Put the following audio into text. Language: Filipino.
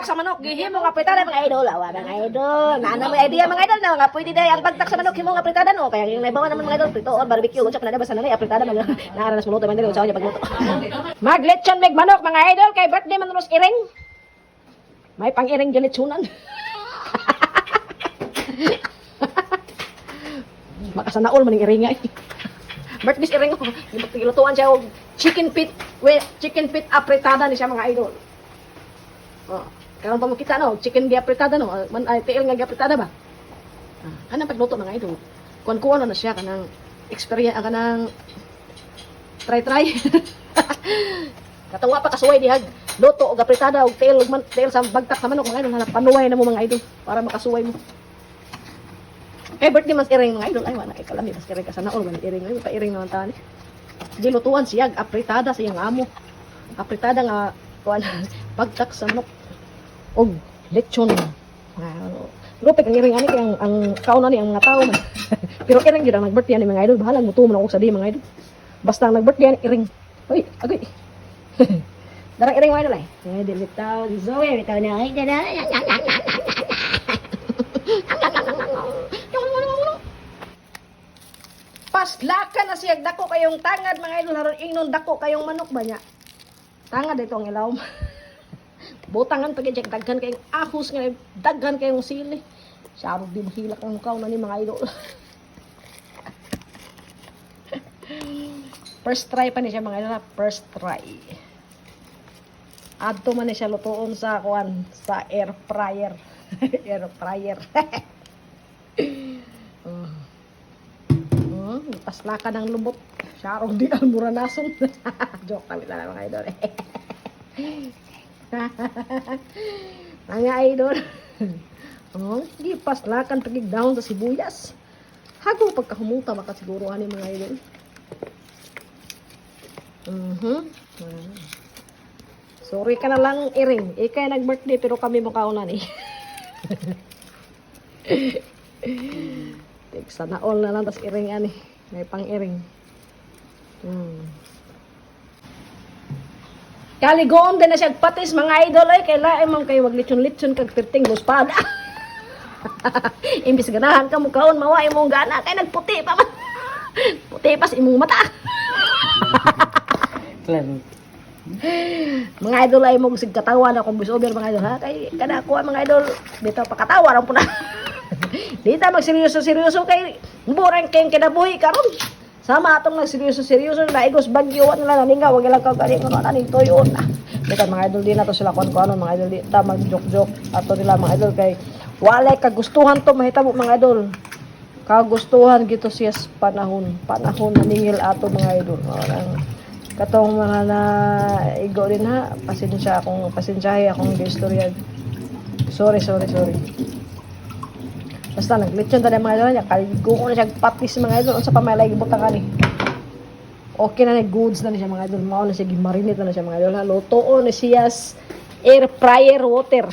bagtak sa manok, gihimo nga apritada mga idol. Awa mga idol. Naana may idea mga idol na nga pwede day ang bagtak sa manok himo nga apritada no. Kaya yung naibawa naman mga idol prito or barbecue unsa pa na basta na apritada mga naara nas muluto man dili usaw niya pagluto. Maglechon meg manok mga idol kay birthday man ros iring. May pang-iring giletsunan. Makasanaol maning iringay. Birthday iring ko. Gilutuan siya og chicken feet apritada ni siya mga idol. Oh, karon pa mo kita no, chicken apritada no, man ay tiil nga apritada ba? Kanang pagluto mga idol. Kuan-kuan na siya kanang experience kanang try. Katawa pa kasuway dihag luto og apritada og tiil sa bagtak sa manok mga idol, hanap panuway na mo mga idol para makasuway mo. Kay birthday mas iring mga idol, ay wala kay kalami mas iring ka sana all man iring ay pa iring naman tani. Gilutuan siya apritada sa iyang amo. Apritada nga kuan bagtak sa manok og lechon. Rupik ang iring ani kay ang kauna ni ang mga tao man. Pero iring gyud ang nag-birthday ani mga idol, bahala mo tumo na og sa di mga idol. Basta ang nag-birthday ani iring. Hoy, agoy. Darang iring mga idol ay. Ay dilitaw, Zoe, bitaw na ay dada. Paslaka na siya dako kayong tangad mga idol haron ingnon dako kayong manok ba niya. Tangad ito ang ilaw. Butangan pag check daghan kayong ahos nga daghan kayong sili. Sarog di mahilak ang mukha na ni mga idol. First try pa ni siya mga idol, first try. Adto man ni siya lutoon sa kuan sa air fryer. Air fryer. Paslaka ng lubot. Sarong di almuranason. Joke kami lang mga idol. Mga idol. Di paslakan pagig down sa sibuyas. Hago pagkahumuta baka siguro ani mga idol. Sorry ka na lang iring. Ikay nag-birthday pero kami mo kauna ni. Sana all na lang tas iring ani. May pang-iring. Kaligoon din na siya patis mga idol ay kailangan man kayo maglitson-litson kag perting muspada. Imbis ganahan ka mo kaon mawa imong gana kay nagputi pa man. Puti pa sa imong mata. Mga idol ay mo sig katawa na kung bisober mga idol ha kay kada ko mga idol bitaw pakatawa ra pud. Di ta magseryoso kay burang kayong kinabuhi karon. Sama atong nagseryoso na igos bagyo wat nila naninga wag lang kag kani kuno naning tuyon. Bitan mga idol di na to sila kon mga idol di ta magjok-jok ato nila mga idol kay walay kagustuhan to mahitabo mga idol. Kagustuhan gito siya panahon naningil ato mga idol. Katong mga na igo din ha, pasensyahe akong istorya. Sorry. Basta naglechon ta mga idol niya, kaligo ko na siya patis mga idol, unsa pa may lagi butang kani. Okay na goods na siya mga idol, mao na siya gimarinate na siya mga idol. Lutoon na siya air fryer water.